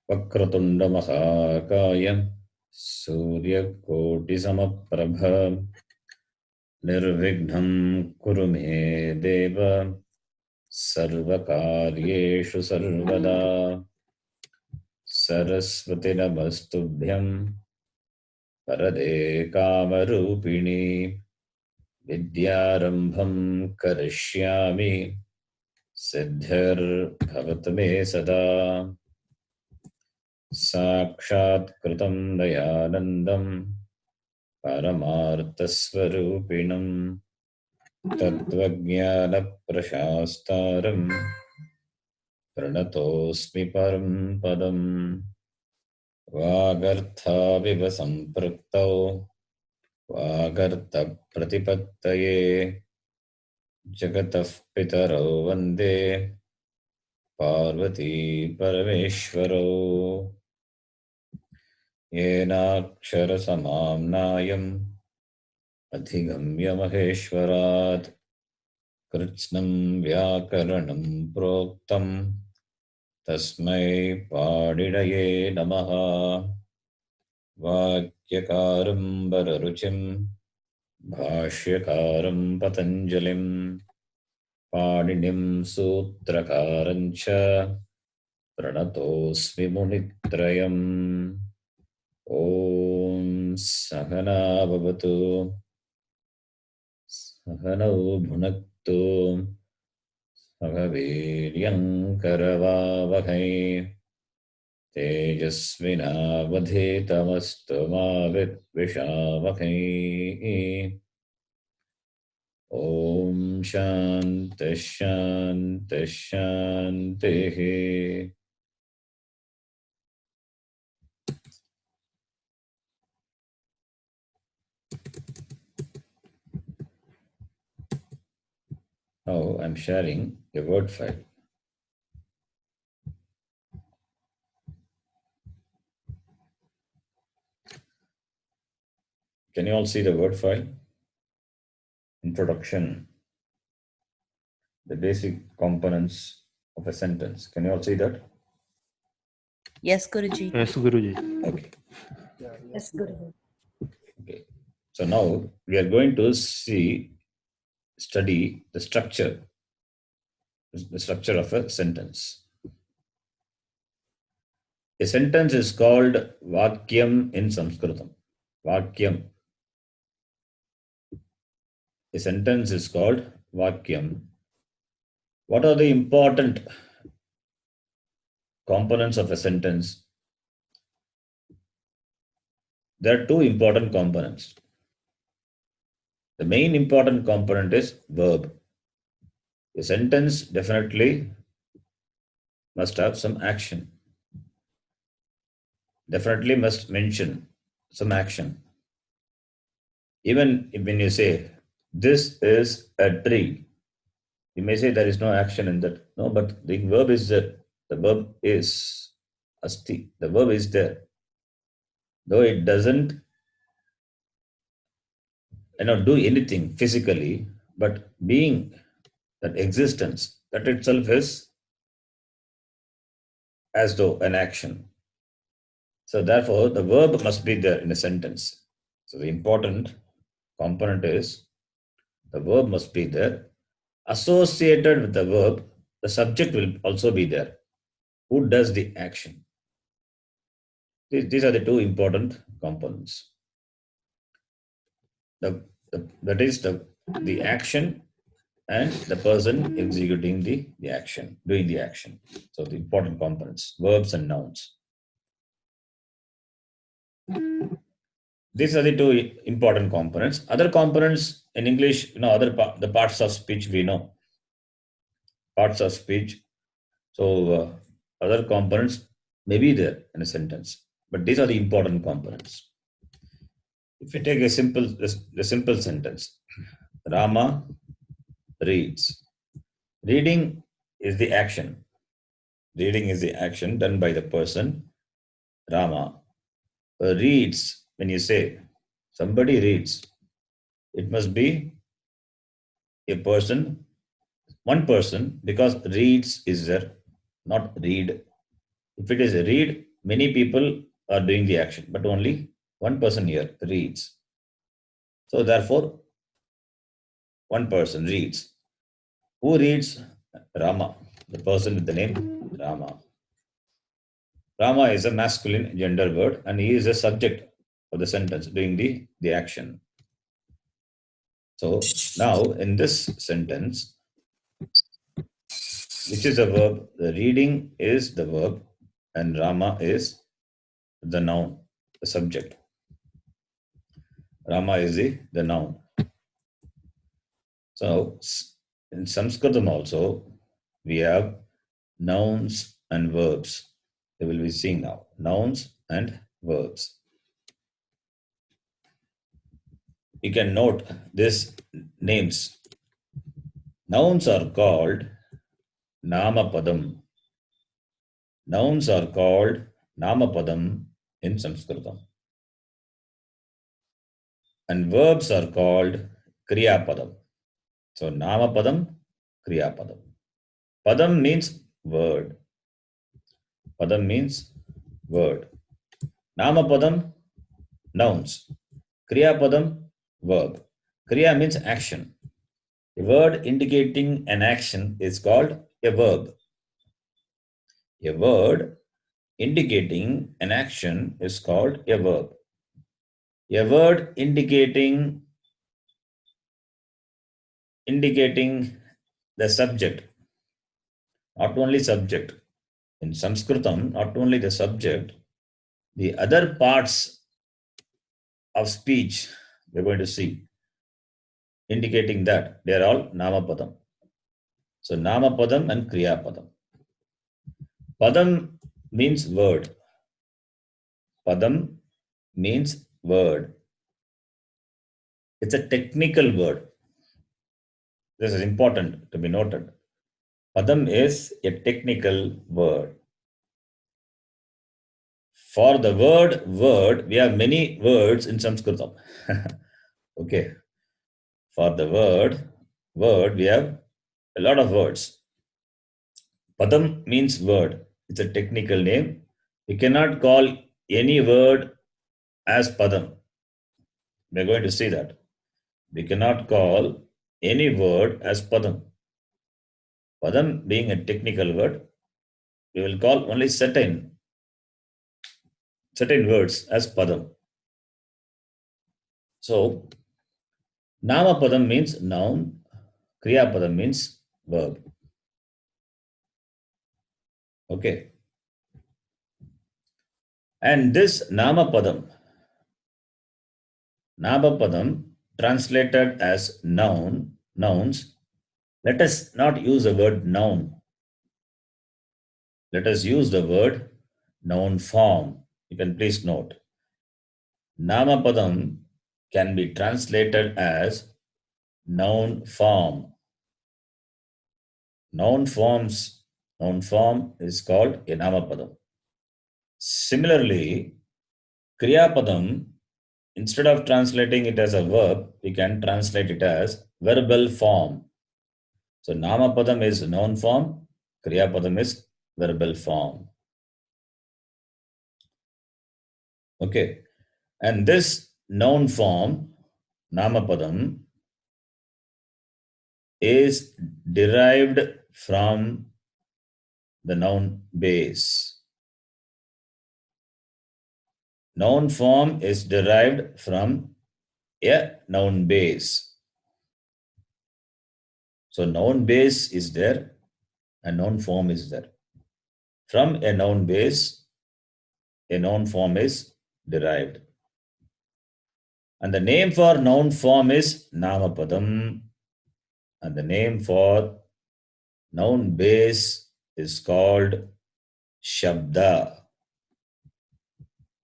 Vakratunda Mahakaya Surya Koti Samaprabha Nirvignam Kuru Me Deva Sarvakaryeshu Sarvada Saraswati Namastubhyam Parade Kamarupini Vidyarambham Karishyami Siddhir Bhavatame Sada Saṃskṛtam Dayanandam Paramarthasvarupinam Tattvajnana Prashastaram Pranatosmi Param Padam Vagarthaviva Sampraktau Vagartha Pratipattaye Jagatah Pitarau Vande Parvati Parameshwarau Yenakshara Samamnayam Adhigamya Maheshwarat Kritsnam Vyakaranam Proktam Tasmai Padidaye Namaha Vakyakaram Bararuchim Bhashyakaram Patanjalim Padinim Sutrakarancha Pranatosmi Munitrayam Om Sahana Bhavatu Sahanau Bhunaktu Sagaviryam Karavavahai Tejasvinavadhetamastu ma vidvishavahai Om Shanti Shanti Shanti. Now I'm sharing a word file. Can you all see the word file? Introduction. The basic components of a sentence. Can you all see that? Yes, Guruji. Yes, Guruji. Okay. Yes, Guruji. Okay. So now we are going to study the structure of a sentence. A sentence is called Vakyam in Saṃskṛtam. Vakyam. A sentence is called Vakyam. What are the important components of a sentence? There are two important components. The main important component is verb. A sentence definitely must have some action. Definitely must mention some action. Even when you say, this is a tree, you may say there is no action in that. No, but the verb is there. The verb is asti. The verb is there. Though it doesn't do anything physically, but being that existence, that itself is as though an action. So therefore, the verb must be there in a sentence. So the important component is the verb must be there. Associated with the verb, the subject will also be there. Who does the action? These are the two important components. That is the action and the person executing the action, doing the action. So the important components, verbs and nouns. These are the two important components. Other components in English, the parts of speech we know. Parts of speech. So other components may be there in a sentence, but these are the important components. If you take a simple sentence, Rama reads. Reading is the action. Reading is the action done by the person, Rama. Reads, when you say somebody reads, it must be a person, one person, because reads is there, not read. If it is a read, many people are doing the action, but only one person here reads. So therefore, one person reads. Who reads? Rama, the person with the name Rama. Rama is a masculine gender word and he is a subject of the sentence doing the action. So now in this sentence, which is a verb, the reading is the verb and Rama is the noun, the subject. Rama is the noun. So in Saṃskṛtam also, we have nouns and verbs. We will be seeing now nouns and verbs. You can note these names. Nouns are called Namapadam. Nouns are called Namapadam in Saṃskṛtam. And verbs are called Kriyapadam. So Namapadam, Kriyapadam. Padam means word. Padam means word. Namapadam, nouns. Kriyapadam, verb. Kriya means action. A word indicating an action is called a verb. A word indicating an action is called a verb. A word indicating the subject, not only subject. In Saṃskṛtam, not only the subject, the other parts of speech we're going to see, indicating that they are all Namapadam. So Namapadam and Kriyapadam. Padam means word. Padam means word. It's a technical word. This is important to be noted. Padam is a technical word. For the word, we have many words in Saṃskṛtam. Okay. For the word, we have a lot of words. Padam means word. It's a technical name. We cannot call any word as Padam. We're going to see that. We cannot call any word as Padam. Padam being a technical word, we will call only certain words as Padam. So, Nama Padam means noun, Kriya Padam means verb. Okay. And this Nama Padam translated as nouns, let us not use the word noun. Let us use the word noun form. You can please note. Namapadam can be translated as noun form. Noun form is called a Namapadam. Similarly, Kriyapadam, instead of translating it as a verb, we can translate it as verbal form. So Namapadam is noun form, Kriyapadam is verbal form. Okay. And this noun form, Namapadam, is derived from the noun base. Noun form is derived from a noun base. So noun base is there and noun form is there. From a noun base, a noun form is derived. And the name for noun form is Namapadam. And the name for noun base is called Shabda.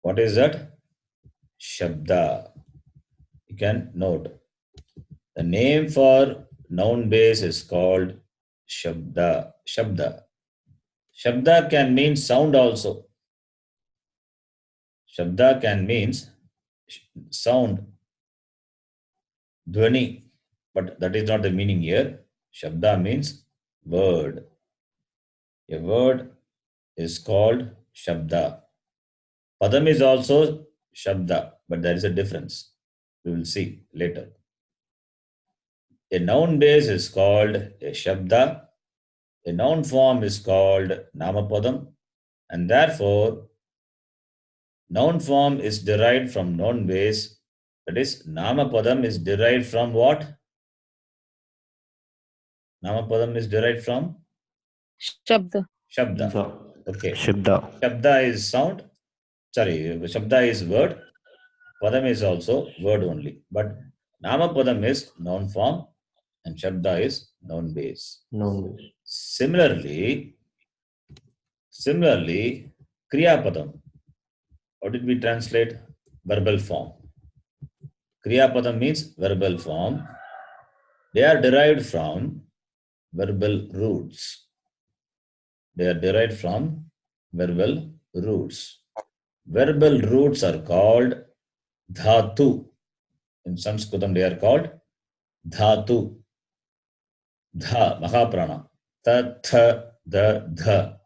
What is that? Shabda. You can note. The name for noun base is called Shabda. Shabda. Shabda can mean sound also. Shabda can mean sound, dhvani, but that is not the meaning here. Shabda means word. A word is called Shabda. Padam is also Shabda, but there is a difference. We will see later. A noun base is called a Shabda. A noun form is called Namapadam. And therefore, noun form is derived from noun base. That is, Namapadam is derived from what? Namapadam is derived from Shabda. Shabda. Okay. Shabda. Shabda is sound. Sorry, Shabda is word. Padam is also word only. But Namapadam is noun form and Shabda is noun base. No. Similarly, Kriya Padam. How did we translate? Verbal form. Kriya Padam means verbal form. They are derived from verbal roots. Verbal roots are called dhatu. In Saṃskṛtam, they are called dhatu. Dha, Mahaprana. Ta, tha, da, dha.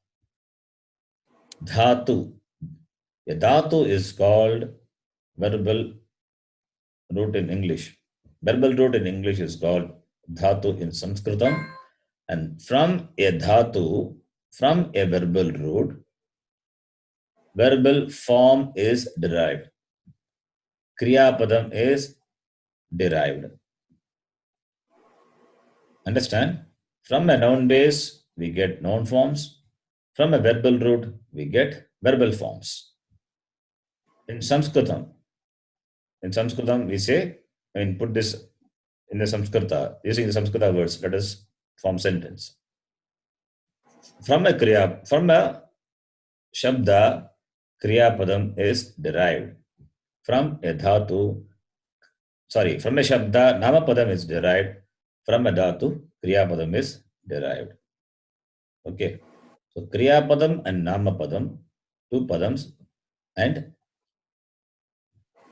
Dhatu. A dhatu is called verbal root in English. Verbal root in English is called dhatu in Saṃskṛtam. And from a dhatu, from a verbal root, verbal form is derived. Kriya Padam is derived. Understand? From a noun base, we get noun forms. From a verbal root, we get verbal forms. In Saṃskṛtam, we say, put this in the Saṃskṛta, using the Saṃskṛta words, let us form sentence. From a Shabda, Kriya Padam is derived. From a Shabda, Namapadam is derived. From a Dhatu, Kriya Padam is derived. Okay. So, Kriya Padam and Namapadam, two Padams, and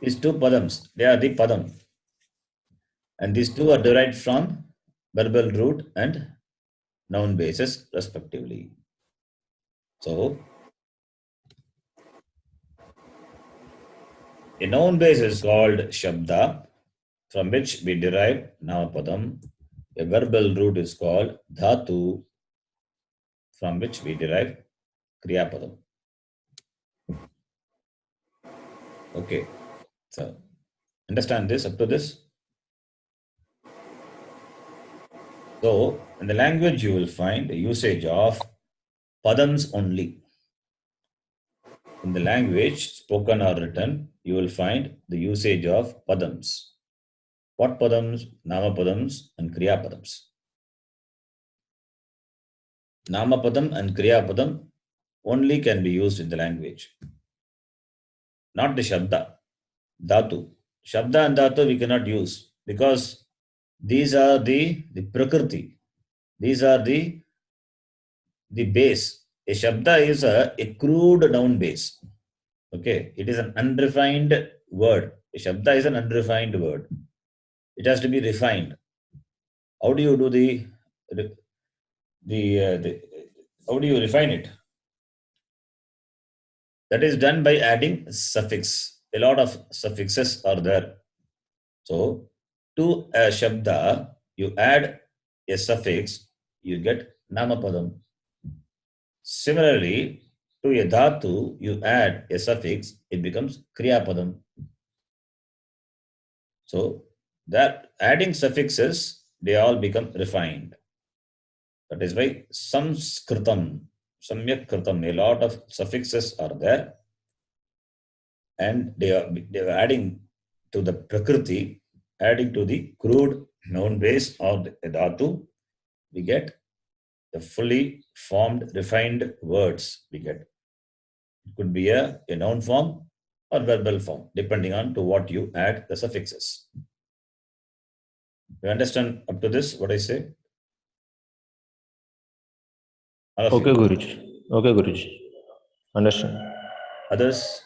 these two Padams, they are the Padam. And these two are derived from verbal root and noun bases, respectively. So, a noun base is called Shabda, from which we derive Namapadam. A verbal root is called Dhatu, from which we derive Kriyapadam. Okay, so understand this up to this? So, in the language you will find the usage of Padams only. In the language, spoken or written, you will find the usage of Padams. What Padams? Namapadams and Kriyapadams. Namapadam and Kriyapadam only can be used in the language. Not the Shabda, Dhatu. Shabda and Dhatu we cannot use because these are the Prakriti. These are the base. A Shabda is a crude noun base. Okay, it is an unrefined word. A Shabda is an unrefined word. It has to be refined. How do you do how do you refine it? That is done by adding suffix. A lot of suffixes are there. So, to a Shabda, you add a suffix, you get Namapadam. Similarly, to a Dhatu, you add a suffix, it becomes Kriyapadam. So, that adding suffixes, they all become refined. That is why Saṃskṛtam, Samyak Kritam, a lot of suffixes are there, and they are adding to the Prakriti, adding to the crude noun base of the Dhatu, we get the fully formed, refined words we get. It could be a noun form or verbal form, depending on to what you add the suffixes. You understand up to this, what I say? Okay, Guruji. Understand. Others?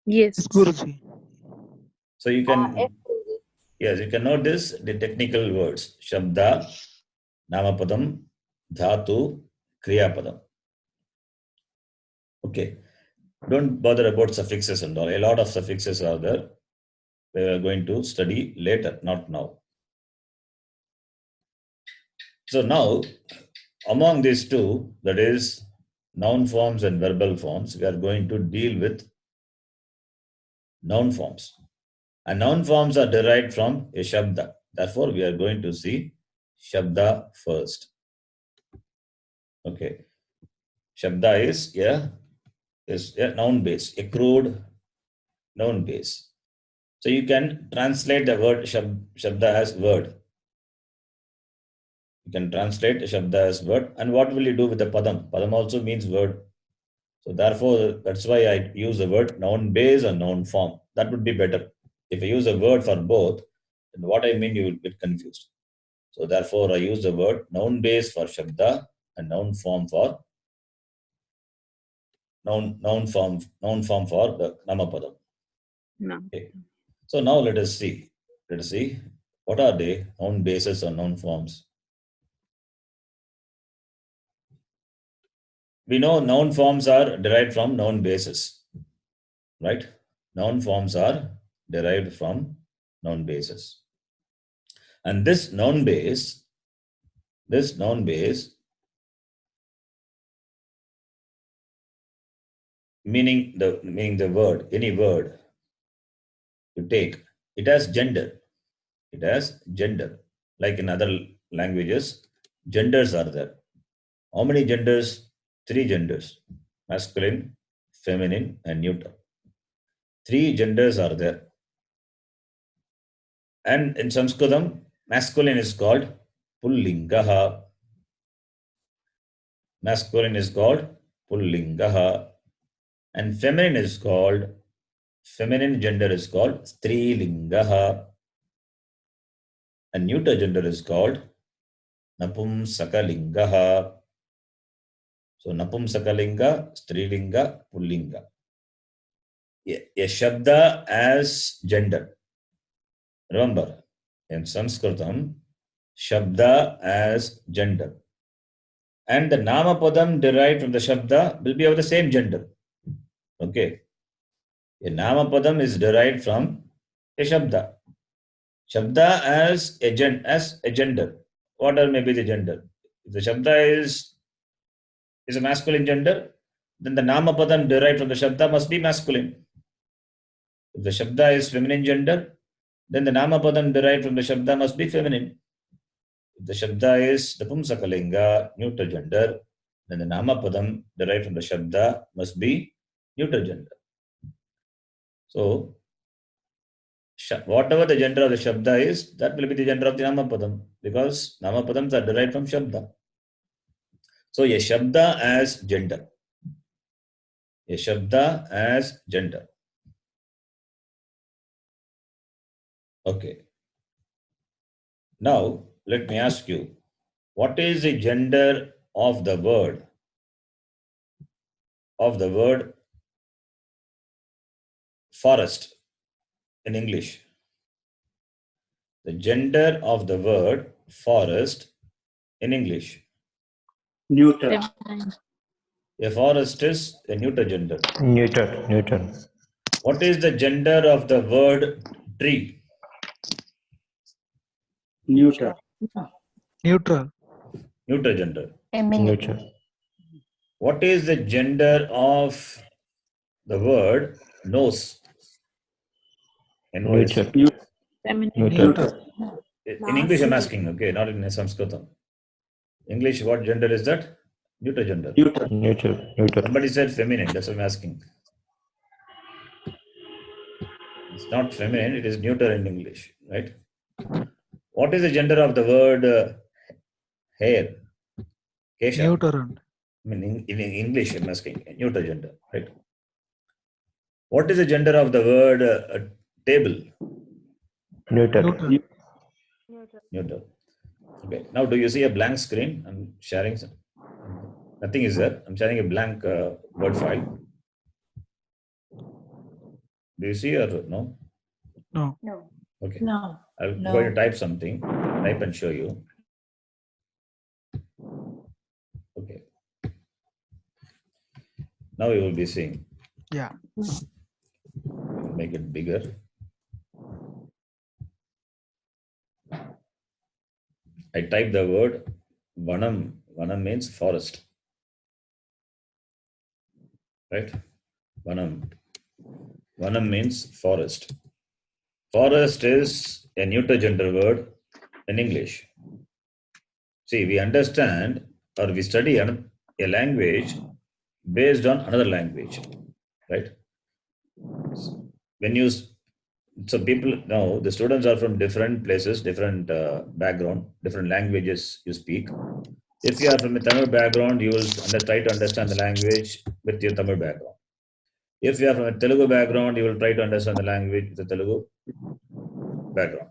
Yes. Guruji. So you can, yes, you can note this, the technical words. Shabda, Namapadam, Dhatu, Kriyapadam. Okay. Don't bother about suffixes and all. A lot of suffixes are there. We are going to study later, not now. So now, among these two, that is noun forms and verbal forms, we are going to deal with noun forms. And noun forms are derived from a shabda. Therefore, we are going to see shabda first. Okay. Shabda is a noun base, a crude noun base. So you can translate the word shabda as word. You can translate shabda as word. And what will you do with the padam? Padam also means word. So therefore, that's why I use the word noun base or noun form. That would be better. If I use a word for both, then what I mean you will get confused. So therefore, I use the word noun base for shabda and noun form for noun form for the namapadam. No. Okay. So now let us see. Let us see what are they, noun bases or noun forms. We know noun forms are derived from noun bases, right? Noun forms are derived from noun bases. And this noun base, meaning the word, any word you take, it has gender. It has gender. Like in other languages, genders are there. How many genders? 3 genders: masculine, feminine, and neuter. 3 genders are there. And in Saṃskṛtam, masculine is called pullingaha. Masculine is called pullingaha. And feminine gender is called strilingaha. And neuter gender is called napumsakalingaha. So napumsakalinga, strilinga, pullinga. A shabda as gender. Remember, in Saṃskṛtam, shabda as gender. And the namapadam derived from the shabda will be of the same gender. Okay. A namapadam is derived from a shabda. Shabda as a gender. Whatever may be the gender. If the shabda is a masculine gender, then the namapadam derived from the shabda must be masculine. If the shabda is feminine gender, then the namapadam derived from the shabda must be feminine. If the shabda is the pumsakalinga, neuter gender, then the namapadam derived from the shabda must be neuter gender. So, whatever the gender of the shabda is, that will be the gender of the namapadam, because namapadams are derived from shabda. So, a shabda as gender. A shabda as gender. Okay. Now, let me ask you, what is the gender of the word forest in English? The gender of the word forest in English. Neuter. Feminine. A forest is a neuter gender. Neuter. What is the gender of the word tree? Neuter. Neutral. Neuter gender. Neuter. What is the gender of the word nose? Neuter. Feminine. Neuter. In English, I'm asking, okay, not in Saṃskṛtam. English, what gender is that? Neuter gender. Neuter. Somebody said feminine, that's what I'm asking. It's not feminine, it is neuter in English, right? What is the gender of the word hair? Kesha. Neuter. I mean, in English, I'm asking, neuter gender, right? What is the gender of the word table? Neuter. Neuter. Okay. Now, do you see a blank screen? I'm sharing some. Nothing is there. I'm sharing a blank word file. Do you see or no? No. Okay. No. I'm going to type something. Type and show you. Okay. Now you will be seeing. Yeah. Make it bigger. I type the word vanam. Vanam means forest. Right? Vanam. Vanam means forest. Forest is a neuter gender word in English. See, we understand or we study a language based on another language. Right? When you so people now the students are from different places, different background, different languages you speak. If you are from a Tamil background, you will try to understand the language with your Tamil background. If you are from a Telugu background, you will try to understand the language with the Telugu background.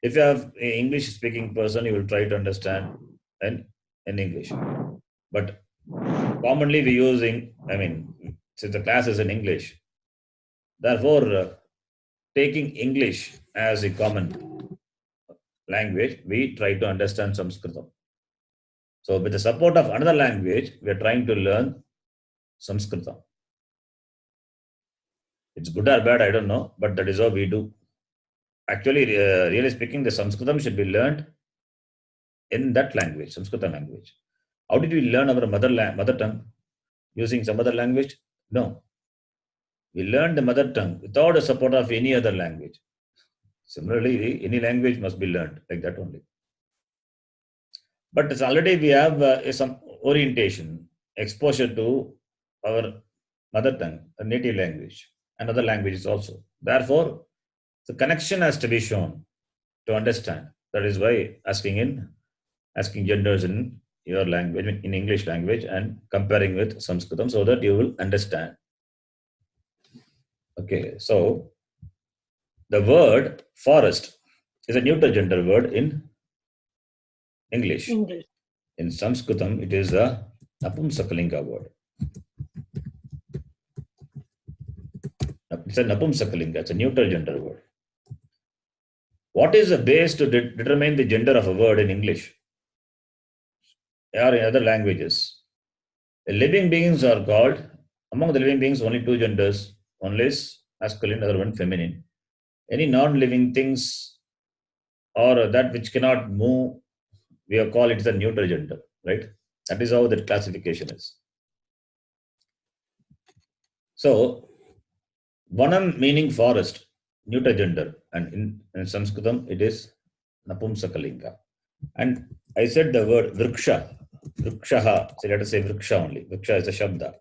If you have an English speaking person, you will try to understand in English. But commonly we using, since the class is in English, therefore taking English as a common language, we try to understand Saṃskṛtam. So with the support of another language, we are trying to learn Saṃskṛtam. It's good or bad, I don't know, but that is how we do. Actually, really speaking, the Saṃskṛtam should be learned in that language, Saṃskṛta language. How did we learn our mother tongue? Using some other language? No. We learned the mother tongue without the support of any other language. Similarly, any language must be learned like that only. But it's already we have some orientation, exposure to our mother tongue, a native language, and other languages also. Therefore, the connection has to be shown to understand. That is why asking genders in your language, in English language, and comparing with Saṃskṛtam so that you will understand. Okay, so the word forest is a neuter gender word in English. In Saṃskṛtam, it is a Napumsakalinga word. It's a Napumsakalinga, it's a neuter gender word. What is the base to determine the gender of a word in English or in other languages? The living beings are called, among the living beings, only two genders. One is masculine, other one feminine. Any non-living things or that which cannot move, we call it the neuter gender, right? That is how that classification is. So, Vanam meaning forest, neuter gender, and in Saṃskṛtam it is Napumsakalinga. And I said the word vriksha, vrikshaha, so let us say vriksha only. Vriksha is a shabda.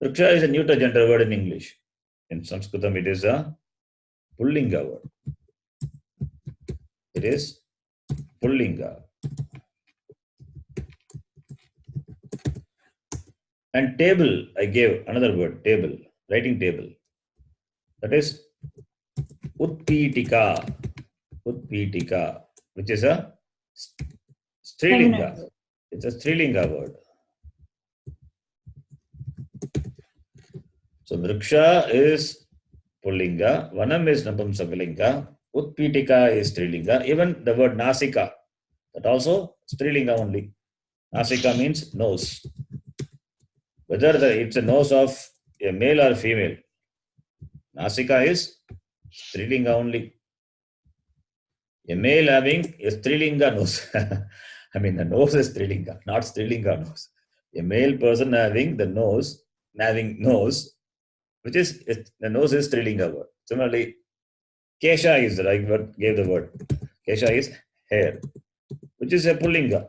Vriksha is a neuter gender word in English. In Saṃskṛtam it is a pullinga word. It is pullinga. And table, I gave another word, table, writing table. That is utpitika, which is a strilinga. It's a strilinga word. So vriksha is pullinga, vanam is napumsakalinga, utpitika is strilinga. Even the word nasika, that also strilinga only. Nasika means nose. Whether it's a nose of a male or female, nasika is strilinga only. A male having a strilinga nose. The nose is strilinga, not strilinga nose. A male person having nose, which is, the nose is strilinga word. Similarly, kesha is, I gave the word. Kesha is hair, which is a pullinga.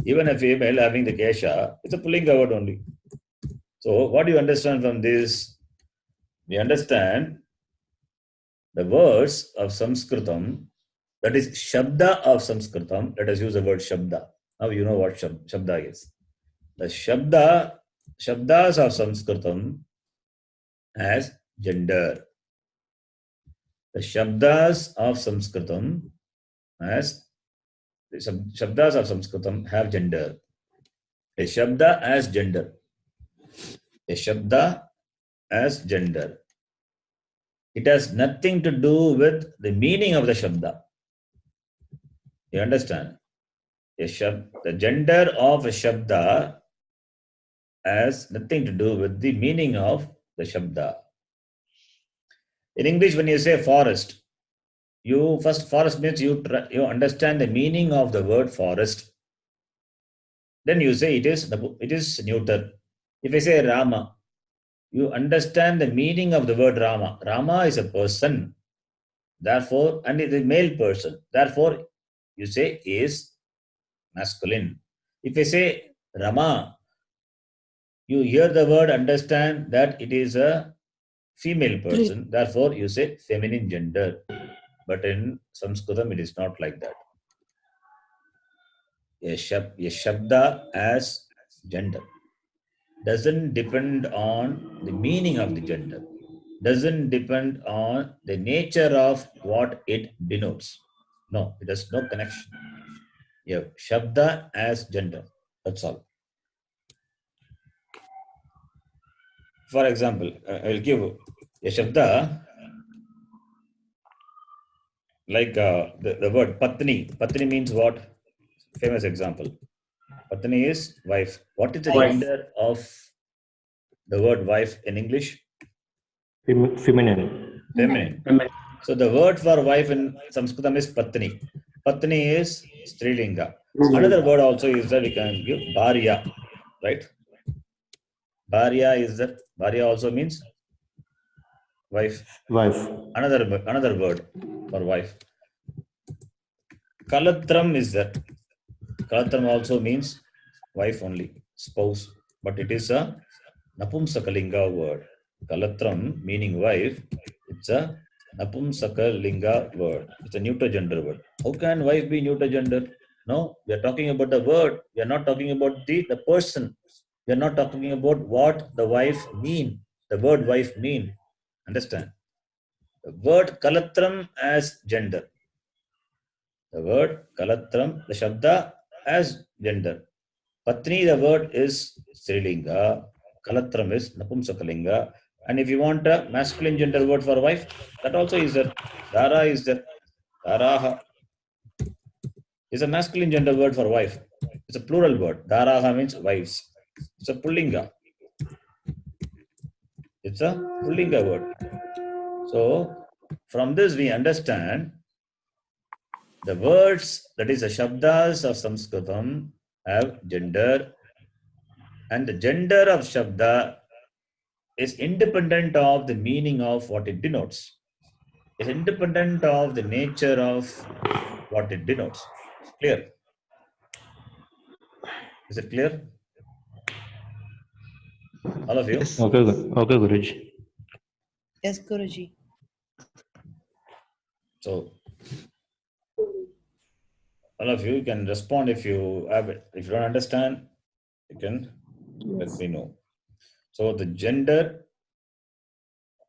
Even a female having the kesha, it's a pullinga word only. So, what do you understand from this? We understand the words of Saṃskṛtam, that is Shabda of Saṃskṛtam. Let us use the word Shabda. Now you know what Shabda is. The Shabdas of Saṃskṛtam has gender. The Shabdas of Saṃskṛtam have gender. A Shabda as gender. A Shabda as gender. It has nothing to do with the meaning of the Shabda. You understand? The gender of a Shabda has nothing to do with the meaning of the Shabda. In English, when you say forest, forest means you understand the meaning of the word forest. Then you say it is neuter. If I say Rama, you understand the meaning of the word Rama. Rama is a person, therefore, and it is a male person. Therefore, you say is masculine. If I say Rama, you hear the word, understand that it is a female person. Therefore, you say feminine gender. But in Saṃskṛtam, it is not like that. A Shabda as gender doesn't depend on the meaning of the gender, doesn't depend on the nature of what it denotes. No, it has no connection. You have Shabda as gender. That's all. For example, I'll give a Shabda like the word Patni. Patni means what? Famous example. Patni is wife. What is the Wife. gender of the word wife in English? Feminine. Feminine. Feminine. So the word for wife in Saṃskṛtam is Patni. Patni is Strilinga. Another word also is that we can give Bharya, right? Bharya is that. Bharya also means wife. Wife. Another word for wife. Kalatram is that. Kalatram also means wife only, spouse, but it is a Napumsakalinga word. Kalatram meaning wife, it's a Napumsakalinga word. It's a neuter gender word. How can wife be neuter gender? No, we are talking about the word. We are not talking about the person. We are not talking about what the wife mean. The word wife mean. Understand? The word Kalatram as gender. The word Kalatram, the Shabda as gender. Patni, the word is Strilinga. Kalatram is Napumsakalinga. And if you want a masculine gender word for wife, that also is there. Dara is there. Daraha is a masculine gender word for wife. It's a plural word. Daraha means wives. It's a Pullinga. It's a Pullinga word. So, from this we understand the words, that is the Shabdas of Saṃskṛtam, have gender, and the gender of Shabda is independent of the meaning of what it denotes. It's independent of the nature of what it denotes. Clear? Is it clear? All of you? Yes. Okay, okay, Guruji. Yes, Guruji. So, all of you can respond if you have it. If you don't understand, you can let me know. So, the gender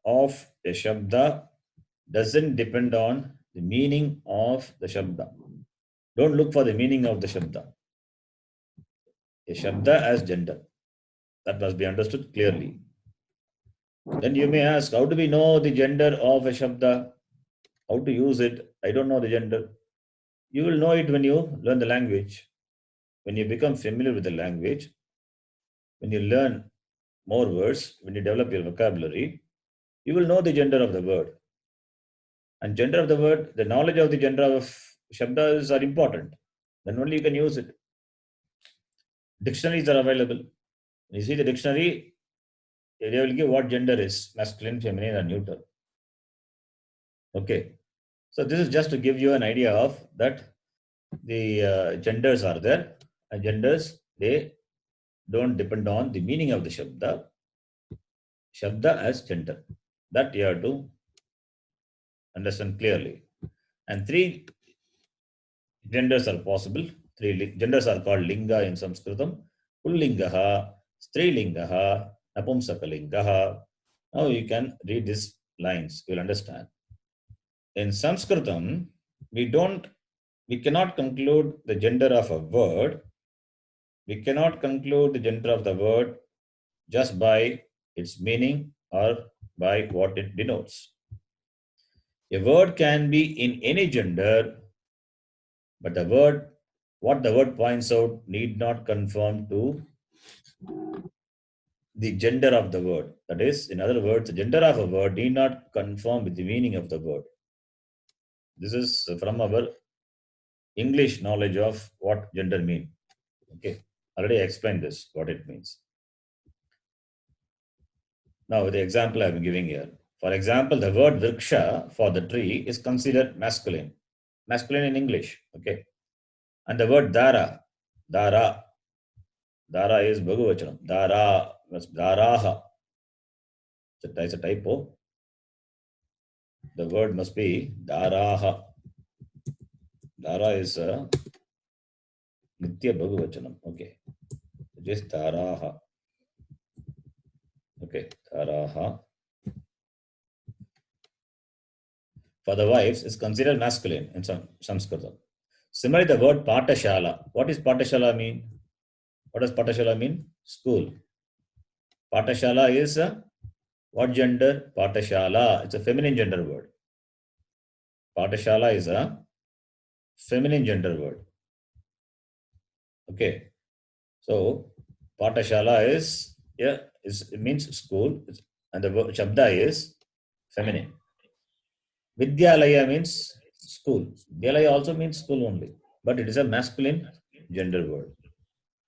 of a Shabda doesn't depend on the meaning of the Shabda. Don't look for the meaning of the Shabda. A Shabda as gender. That must be understood clearly. Then you may ask, how do we know the gender of a Shabda? How to use it? I don't know the gender. You will know it when you learn the language. When you become familiar with the language, when you learn more words, when you develop your vocabulary, you will know the gender of the word. And gender of the word, the knowledge of the gender of Shabdas are important. Then only you can use it. Dictionaries are available. When you see the dictionary, they will give what gender is, masculine, feminine, or neuter. Okay. So this is just to give you an idea of that the genders are there, and genders, they don't depend on the meaning of the Shabda as gender. That you have to understand clearly. And three genders are possible. Three genders are called linga in Saṃskṛtam. Pullingaha, Strilingaha, Napumsakalingaha. Now you can read these lines. You will understand. In Saṃskṛtam, we cannot conclude the gender of a word. We cannot conclude the gender of the word just by its meaning or by what it denotes. A word can be in any gender, but what the word points out need not conform to the gender of the word. That is, in other words, the gender of a word need not conform with the meaning of the word. This is from our English knowledge of what gender mean. Okay, already explained this, what it means. Now, the example I am giving here. For example, the word vriksha for the tree is considered masculine. Masculine in English. Okay. And the word dara is Bhagavachanam. Daraha. It's a typo. The word must be daraha. Dara is a Nitya Bhagavachanam. Okay. Just daraha. Okay. Daraha. For the wives is considered masculine in some Saṃskṛtam. Similarly, the word patashala. What is patashala mean? What does patashala mean? School. Patashala is what gender? Patashala. It's a feminine gender word. Patashala is a feminine gender word. Okay. So patashala is it means school, and the word shabda is feminine. Vidyalaya means school. Vidyalaya also means school only, but it is a masculine gender word.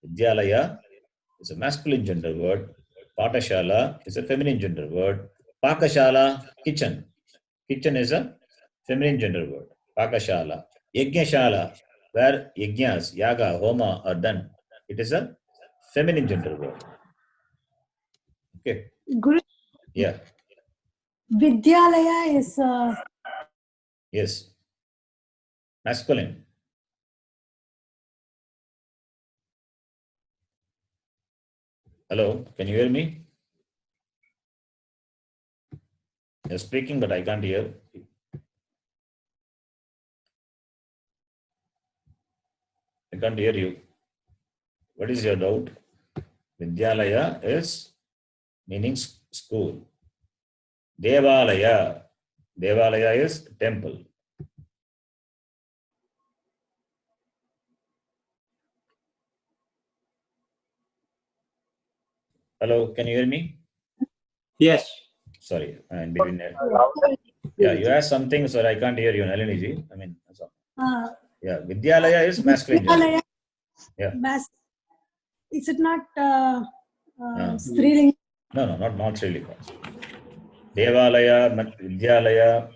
Vidyalaya is a masculine gender word. Patashala is a feminine gender word. Pakashala, kitchen. Kitchen is a feminine gender word. Pakashala. Yajnashala, where yajnas, yaga, homa are done. It is a feminine gender word. Okay. Guru, Yeah. Vidyalaya is Yes. Masculine. Hello. Can you hear me? You're speaking, but I can't hear. I can't hear you. What is your doubt? Vidyalaya is meaning school. Devalaya. Devalaya is temple. Hello, can you hear me? Yes. Sorry, in between. Yeah, you asked something, so I can't hear you, Nalini ji. I mean, so, yeah, Vidyalaya is masculine gender. Vidyalaya. Yeah. Is it not Striling? No, not Srilika. Devalaya, Vidyalaya,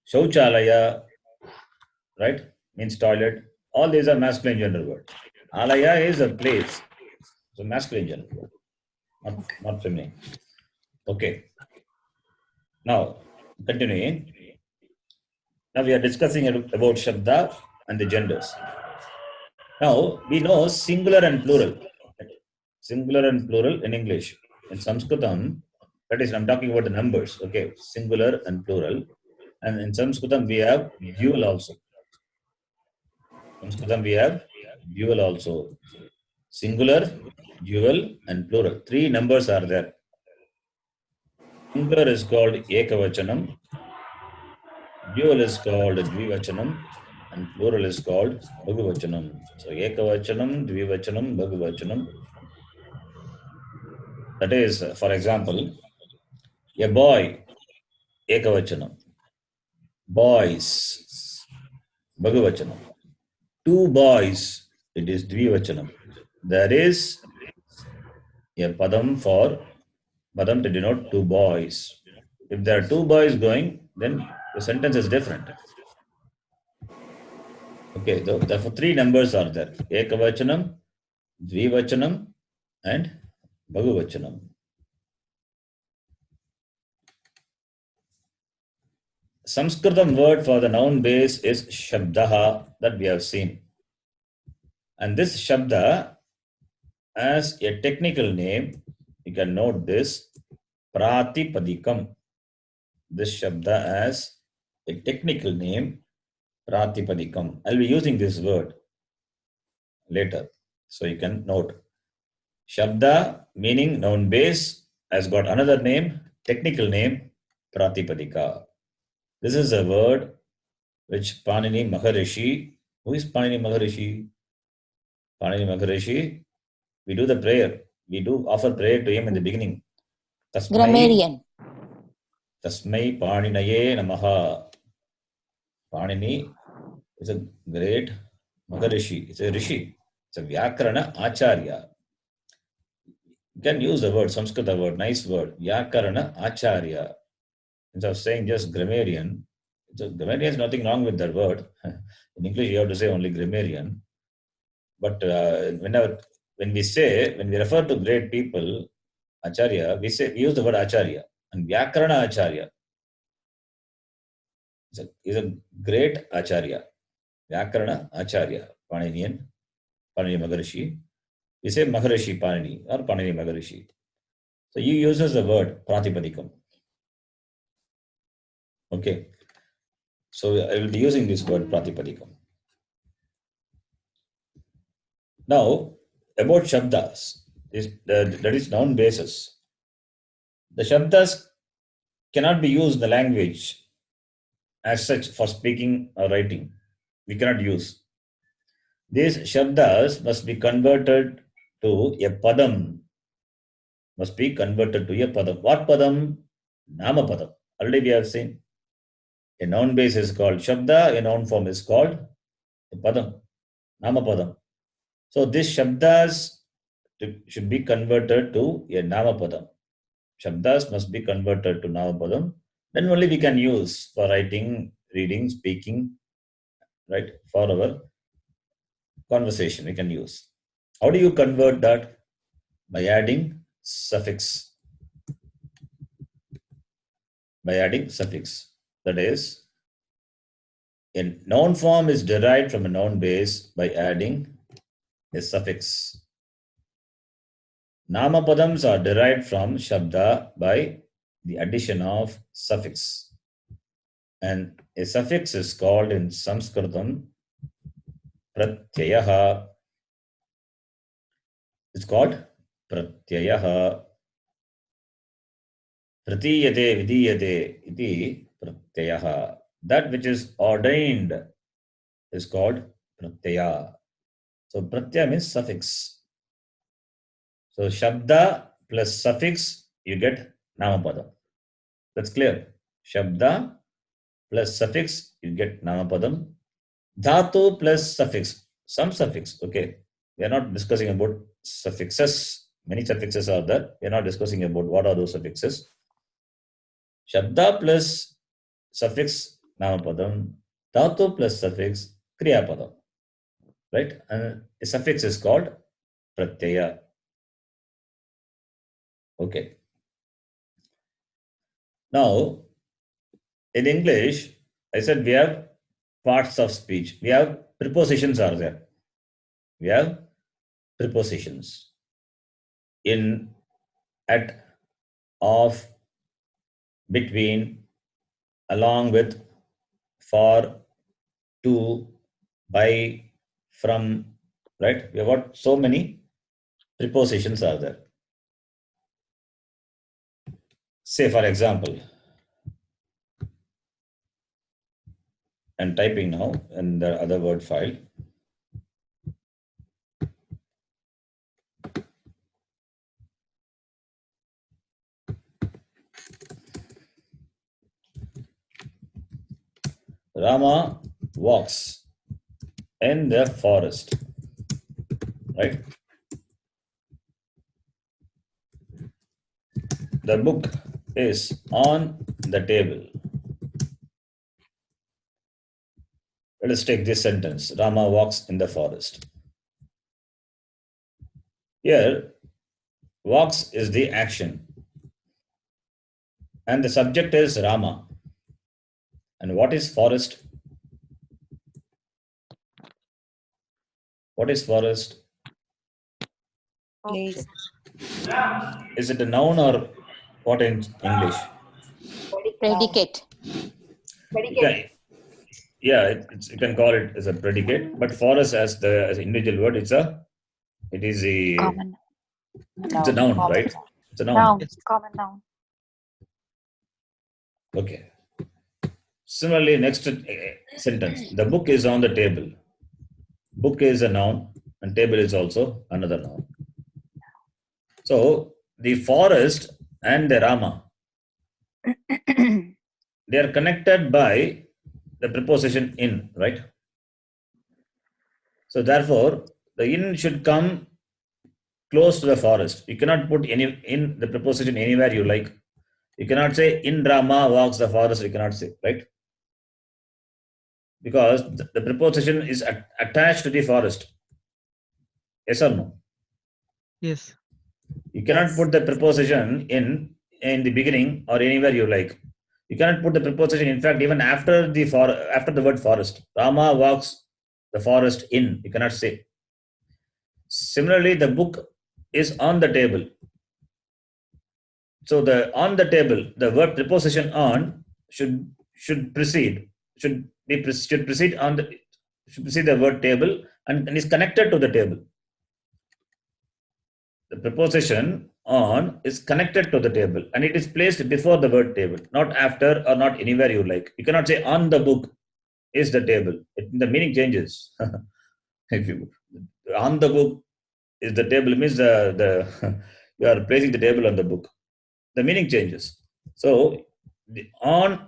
Shauchalaya, right? Means toilet. All these are masculine gender words. Alaya is a place. So masculine gender word, not feminine. Okay. Now, continuing. Now we are discussing about Shabda and the genders. Now, we know singular and plural. Singular and plural in English. In Saṃskṛtam, that is, I'm talking about the numbers. Okay, singular and plural. And in Saṃskṛtam, we have dual also. Saṃskṛtam, we have dual also. Singular, dual, and plural. 3 numbers are there. Singular is called Ekavachanam. Dual is called Dvivachanam. And plural is called Bhagavachanam. So Ekavachanam, Dvivachanam, Bhagavachanam. That is, for example, a boy, Ekavachanam. Boys, Bhagavachanam. 2 boys, it is Dvivachanam. There is a padam to denote 2 boys. If there are 2 boys going, then the sentence is different. Okay, therefore 3 numbers are there. Ekavachanam, Dvivachanam, and Bhagavachanam. Saṃskṛtam word for the noun base is Shabdaha, that we have seen. And this Shabda, as a technical name, you can note this, Pratipadikam. This Shabda as a technical name, Pratipadikam. I'll be using this word later, so you can note. Shabda, meaning noun base, has got another name, technical name, Pratipadika. This is a word which Panini Maharishi, who is Panini Maharishi? Panini Maharishi, we do the prayer. we do offer prayer to him in the beginning. Grammarian. Tasmai Paninaye Namaha. Panini is a great Maharishi. It's a Rishi. It's a Vyakarana Acharya. You can use the word, Saṃskṛta word, nice word. Vyakarana Acharya. Instead of saying just grammarian, grammarian is nothing wrong with that word. In English, you have to say only grammarian. But when we refer to great people, Acharya, we use the word Acharya. And Vyakarana Acharya is a great Acharya. Vyakarana Acharya, Panini Maharishi. We say Maharishi Panini or Panini Maharishi. So he uses the word Pratipadikam. Okay. So I will be using this word Pratipadikam. Now, about Shabdas, that is noun basis. The Shabdas cannot be used in the language as such for speaking or writing. We cannot use. These Shabdas must be converted to a Padam. Must be converted to a Padam. What Padam? Nama Padam. Already we have seen. A noun base is called Shabda, a noun form is called a Padam. Nama Padam. So these Shabdas should be converted to a Nama Padam. Shabdas must be converted to Nama Padam. Then only we can use for writing, reading, speaking, right? For our conversation, we can use. How do you convert that? By adding suffix. By adding suffix. That is, a noun form is derived from a noun base by adding a suffix. Nama padams are derived from Shabda by the addition of suffix. And a suffix is called in Saṃskṛtam Pratyayaha. It's called Pratyayaha. Pratiyate vidiyate iti Pratyayaha. That which is ordained is called Pratyaya. So Pratyaya means suffix. So Shabda plus suffix, you get Namapadam. That's clear. Shabda plus suffix, you get Namapadam. Dhatu plus suffix, some suffix. Okay. We are not discussing about suffixes. Many suffixes are there. We are not discussing about what are those suffixes. Shabda plus suffix, Namapadam. Dhatu plus suffix, Kriyapadam. Right? And a suffix is called Pratyaya. Okay. Now, in English, I said we have parts of speech. We have prepositions are there. We have prepositions. In, at, of, between, along with, for, to, by, from, right? We have got so many prepositions are there. Say, for example, I'm typing now in the other word file. Rama walks in the forest, right? The book is on the table. Let us take this sentence. Rama walks in the forest. Here, walks is the action. And the subject is Rama. And what is forest? What is forest? Place. Is it a noun or what in English? Predicate. Yeah, you can call it as a predicate, but forest as an individual word, it's a Common. noun, right? It's a noun. Noun. Yes. Common noun. Okay. Similarly, next sentence. The book is on the table. Book is a noun and table is also another noun. So the forest and the Rama, they are connected by the preposition in, right? So therefore, the in should come close to the forest. You cannot put any in the preposition anywhere you like. You cannot say in Rama walks the forest. You cannot say, right? Because the preposition is attached to the forest. Yes or no? Yes. You cannot Yes. put the preposition in the beginning or anywhere you like. You cannot put the preposition. In fact, even after the word forest, Rama walks the forest in. You cannot say. Similarly, the book is on the table. So the on the table, the word preposition on should precede should precede on the should precede the word table and is connected to the table. The preposition on is connected to the table and it is placed before the word table, not after or not anywhere you like. You cannot say on the book is the table. The meaning changes. If you on the book is the table means the you are placing the table on the book. The meaning changes. So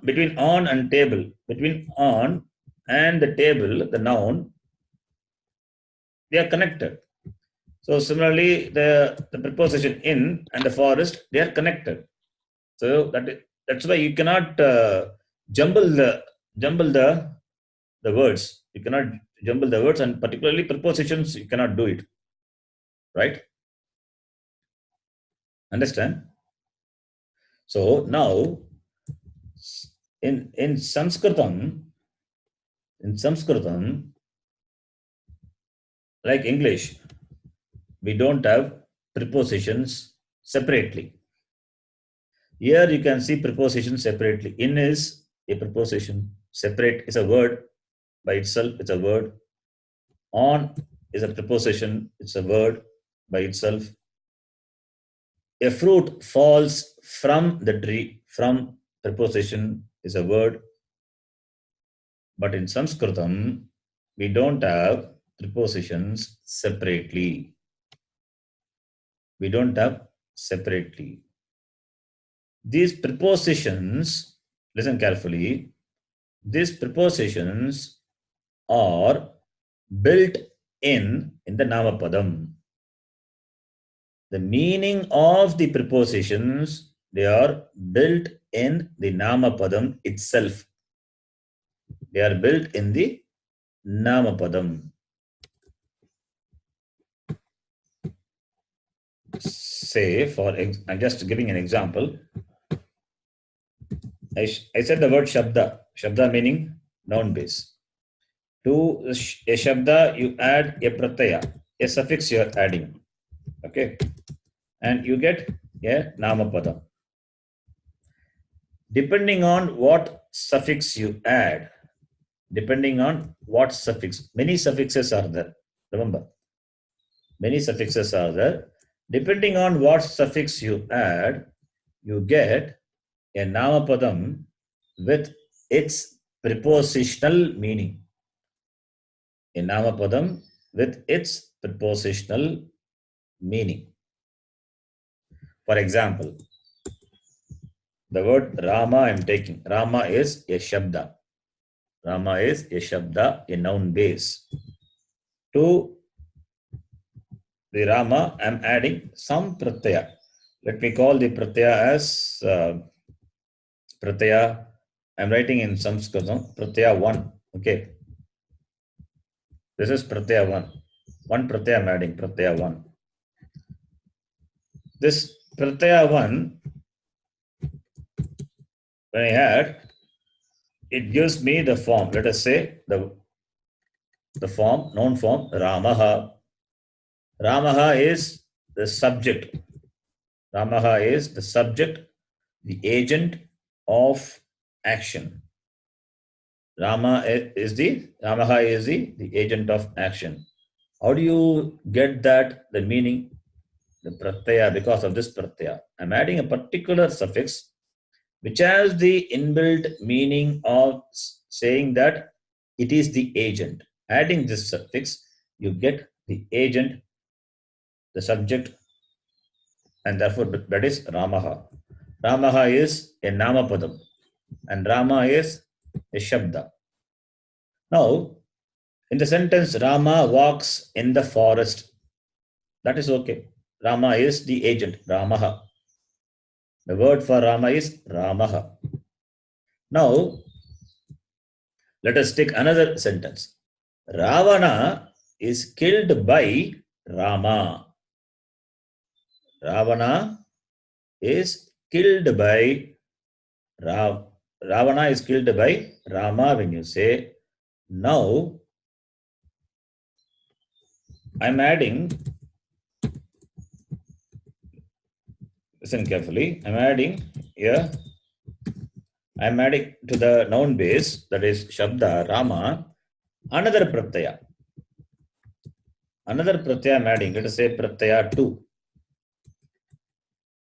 between on and table, between on and the table, the noun, they are connected. So similarly, the preposition in and the forest, they are connected. So that's why you cannot jumble the words. You cannot jumble the words, and particularly prepositions, you cannot do it. Right? Understand? So now in Saṃskṛtam, like English, we don't have prepositions separately. Here you can see prepositions separately. In is a preposition. Separate is a word by itself. It's a word. On is a preposition. It's a word by itself. A fruit falls from the tree. From preposition is a word. But in Saṃskṛtam, we don't have prepositions separately. We don't have separately. These prepositions, listen carefully, these prepositions are built in the Namapadam. The meaning of the prepositions, they are built in the Namapadam itself. They are built in the Namapadam. Say, I'm just giving an example. I said the word Shabda. Shabda meaning noun base. To a Shabda, you add a pratyaya, a suffix you are adding. Okay. And you get a Namapada. Depending on what suffix you add, many suffixes are there. Remember, many suffixes are there. Depending on what suffix you add, you get a Namapadam with its prepositional meaning. A Namapadam with its prepositional meaning. For example, the word Rama I am taking. Rama is a Shabda. Rama is a Shabda, a noun base. To the Rama, I am adding some pratyaya. Let me call the pratyaya as pratyaya. I am writing in Saṃskṛtam, pratyaya 1. Okay. This is pratyaya 1. One pratyaya I am adding, pratyaya 1. This pratyaya 1, when I add, it gives me the form. Let us say the form, noun form, Ramaha. Ramaha is the subject. Ramaha is the subject, the agent of action. Ramaha is the agent of action. How do you get that, the meaning? The pratyaya, because of this pratyaya. I'm adding a particular suffix which has the inbuilt meaning of saying that it is the agent. Adding this suffix, you get the agent, the subject, and therefore that is Ramaha. Ramaha is a Namapadam, and Rama is a Shabda. Now, in the sentence, Rama walks in the forest, that is okay. Rama is the agent, Ramaha. The word for Rama is Ramaha. Now, let us take another sentence. Ravana is killed by Rama. Ravana is killed by Ravana is killed by Rama. When you say, now I'm adding, listen carefully, I'm adding here, I'm adding to the noun base, that is Shabda, Rama, another pratyaya. Another pratyaya I'm adding, let us say pratyaya 2.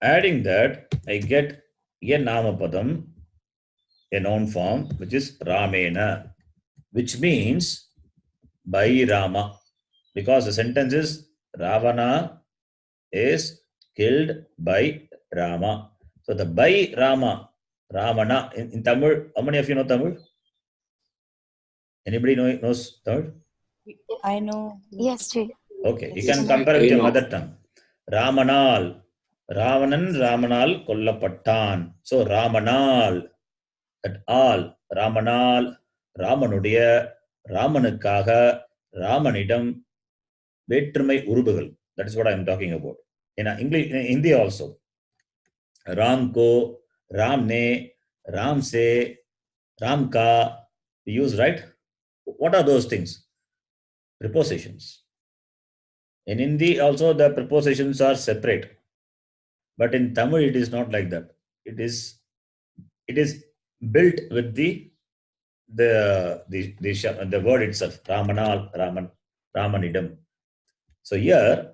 Adding that, I get a Namapadam, a noun form, which is Ramena, which means by Rama. Because the sentence is Ravana is killed by Rama. So the by Rama, Ramana, in Tamil, how many of you know Tamil? Anybody knows Tamil? I know. Yes, Jay. Okay, you can compare with your mother tongue. Ramanal, Ravanan Ramanal Kollapattan. So Ramanal, at all, Ramanal, Ramanuடைய, Ramanuக்காக, Ramanidam, வேற்றுமை உருபுகள். That is what I am talking about. In English, in Hindi also. Ram ko, Ram ne, Ram se, Ram ka, we use, right? What are those things? Prepositions. In Hindi also the prepositions are separate. But in Tamil it is not like that. It is built with the word itself. Ramanal, Ramanidam. So here,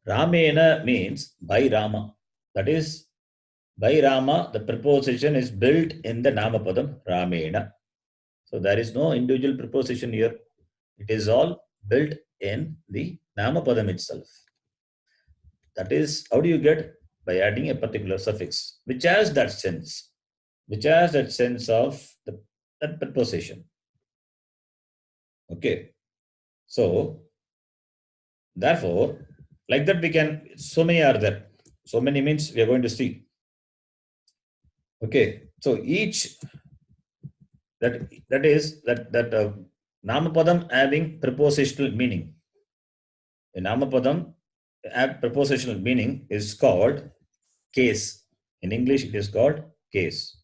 Ramena means by Rama. That is, by Rama, the preposition is built in the Namapadam, Ramena. So there is no individual preposition here. It is all built in the Namapadam itself. That is, how do you get? By adding a particular suffix, which has that sense. Which has that sense of that preposition. Okay. So, therefore, like that we can, so many are there. So many means we are going to see. Okay. So each, that Namapadam having prepositional meaning. A Namapadam prepositional meaning is called case. In English it is called case.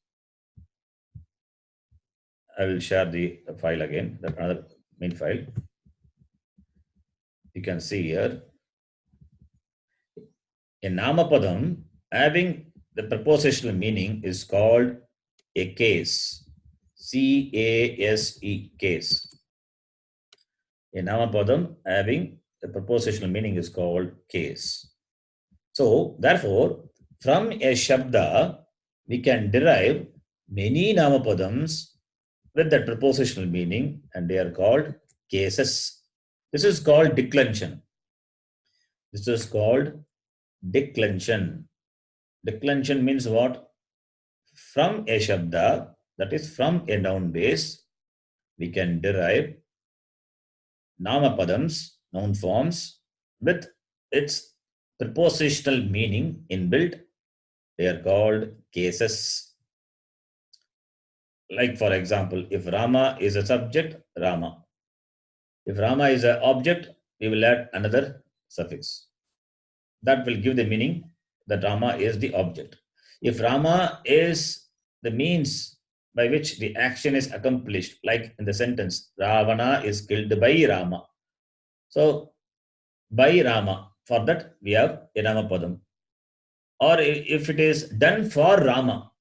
I will share the file again, the another main file. You can see here. A Namapadam having the prepositional meaning is called a case. C-A-S-E, case. A Namapadam having the prepositional meaning is called case. So, therefore, from a Shabda, we can derive many Namapadams with that prepositional meaning, and they are called cases. This is called declension. This is called declension. Declension means what? From a Shabda, that is from a noun base, we can derive Namapadams, noun forms, with its prepositional meaning inbuilt. They are called cases. Like, for example, if Rama is a subject, Rama. If Rama is an object, we will add another suffix. That will give the meaning that Rama is the object. If Rama is the means by which the action is accomplished, like in the sentence, Ravana is killed by Rama. So, by Rama, for that we have a Namapadam. Or if it is done for Rama,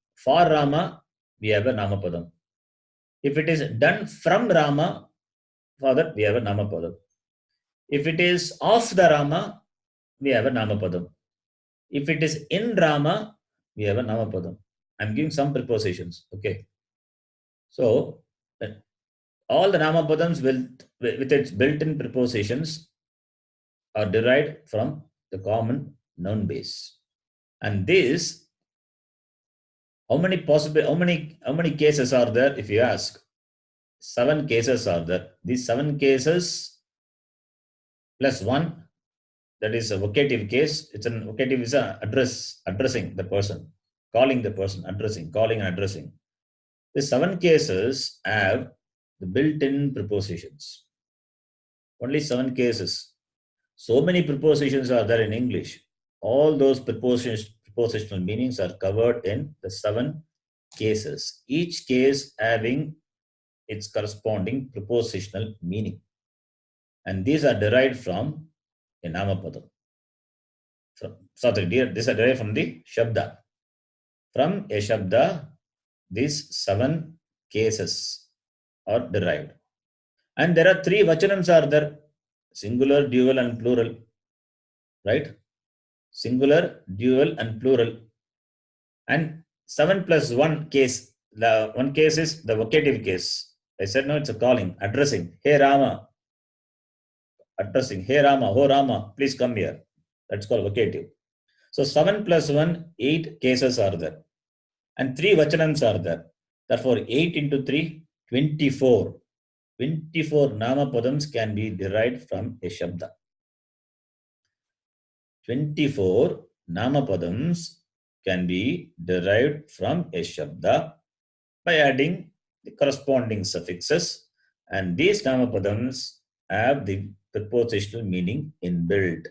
we have a Namapadam. If it is done from Rama, for that we have a Namapadam. If it is of the Rama, we have a Namapadam. If it is in Rama, we have a Namapadam. I'm giving some prepositions. Okay. So, all the Namapadams with its built-in prepositions are derived from the common noun base. And this, how many cases are there? If you ask, 7 cases are there. These 7 cases plus 1, that is a vocative case. It's an vocative is a addressing the person, calling the person, calling and addressing. The 7 cases have the built-in prepositions. Only 7 cases. So many prepositions are there in English. All those prepositional meanings are covered in the 7 cases. Each case having its corresponding prepositional meaning. And these are derived from a Namapadam. These are derived from the Shabda. From a Shabda, these 7 cases are derived. And there are 3 Vachanams are there. Singular, dual and plural. Right? Singular, dual and plural. And 7 plus 1 case. The one case is the vocative case. I said no, it's a calling, addressing. Hey Rama. Addressing. Hey Rama, oh Rama, please come here. That's called vocative. So 7 plus 1, 8 cases are there. And 3 Vachanams are there. Therefore, 8 into 3, 24. 24 Namapadams can be derived from a Shabda. 24 Namapadams can be derived from a Shabda by adding the corresponding suffixes, and these Namapadams have the prepositional meaning inbuilt.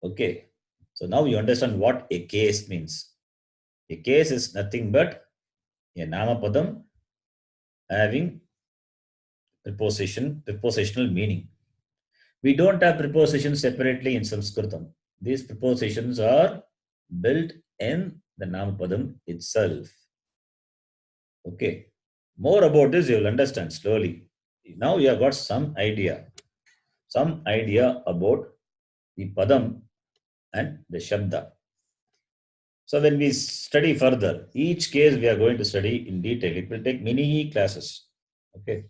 Okay, so now you understand what a case means. A case is nothing but a Namapadam having prepositional meaning. We don't have prepositions separately in Saṃskṛtam. These prepositions are built in the Namapadam itself. Okay. More about this you will understand slowly. Now you have got some idea about the Padam and the Shabda. So when we study further, each case we are going to study in detail. It will take many classes. Okay.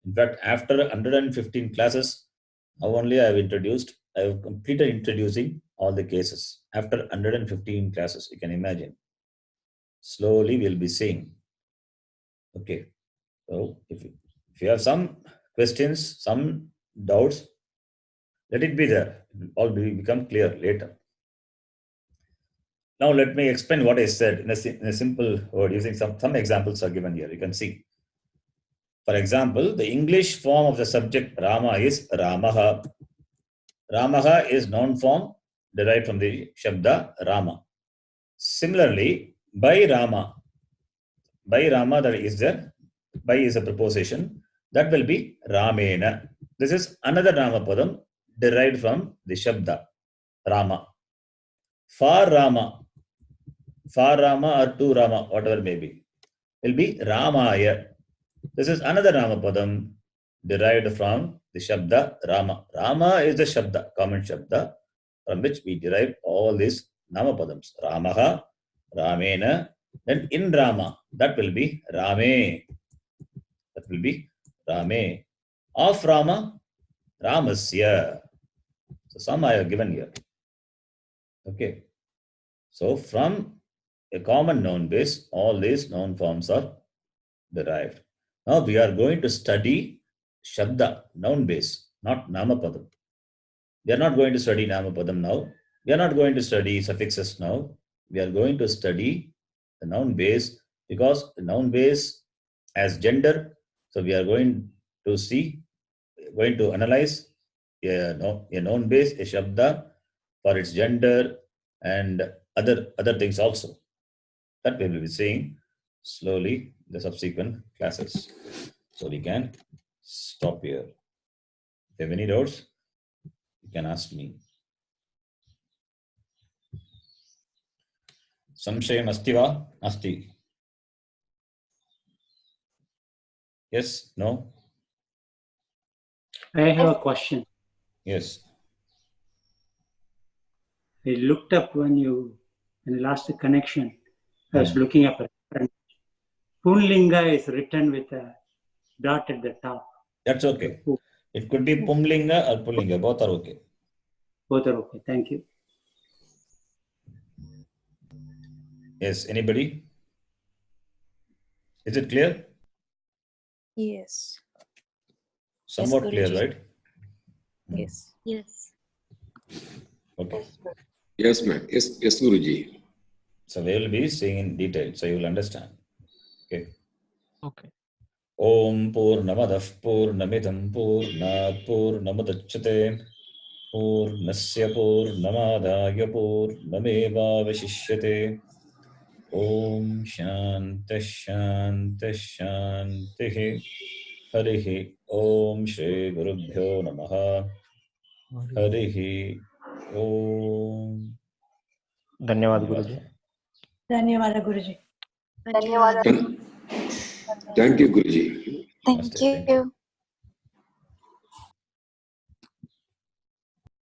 In fact, after 115 classes, now only I have completed introducing all the cases. After 115 classes, you can imagine. Slowly we'll be seeing. Okay. So if you have some questions, some doubts, let it be there. It will all become clear later. Now let me explain what I said in a simple word using some examples are given here. You can see. For example, the English form of the subject Rama is Ramaha. Ramaha is noun form derived from the Shabda Rama. Similarly, by Rama, that is there. By is a preposition. That will be Ramena. This is another Namapadam derived from the Shabda Rama. For Rama or to Rama, whatever may be, will be Ramaya. This is another Namapadam derived from the Shabda Rama. Rama is the Shabda, common Shabda, from which we derive all these Namapadams. Ramaha, Ramena, then in Rama, that will be Rame. That will be Rame. Of Rama, Ramasya. So some I have given here. Okay. So from a common noun base, all these noun forms are derived. Now we are going to study Shabda, noun base, not Namapadam. We are not going to study Namapadam now. We are not going to study suffixes now. We are going to study the noun base because the noun base has gender. So we are going to analyze a noun base, a Shabda, for its gender and other things also. That we will be seeing slowly in the subsequent classes. So we can stop here. If you have any doubts, you can ask me. Samshayam asti va? Asti. Yes? No? I have a question. Yes. I looked up when I lost the connection. I was looking up a reference. Punlinga is written with a dot at the top. That's okay. It could be Pumlinga or Pullinga. Both are okay. Both are okay. Thank you. Yes, anybody? Is it clear? Yes. Somewhat clear, Guruji. right? Yes. Yes. Okay. Yes, ma'am. Yes, Guruji. So we will be seeing in detail, so you will understand. Okay. Okay. Om Purnamadah Purnamidam Purnat Purnamudachyate Purnasya Purnamadaya Purnameva Vashishyate. Om Shanti Shanti Shanti. Harihi Om Shri Gurubhyo Namaha. Harihi Om. धन्यवाद गुरुजी. ಧನ್ಯವಾದ ಗುರುಜಿ. Dhanyawad. Thank you, Guruji. Thank you.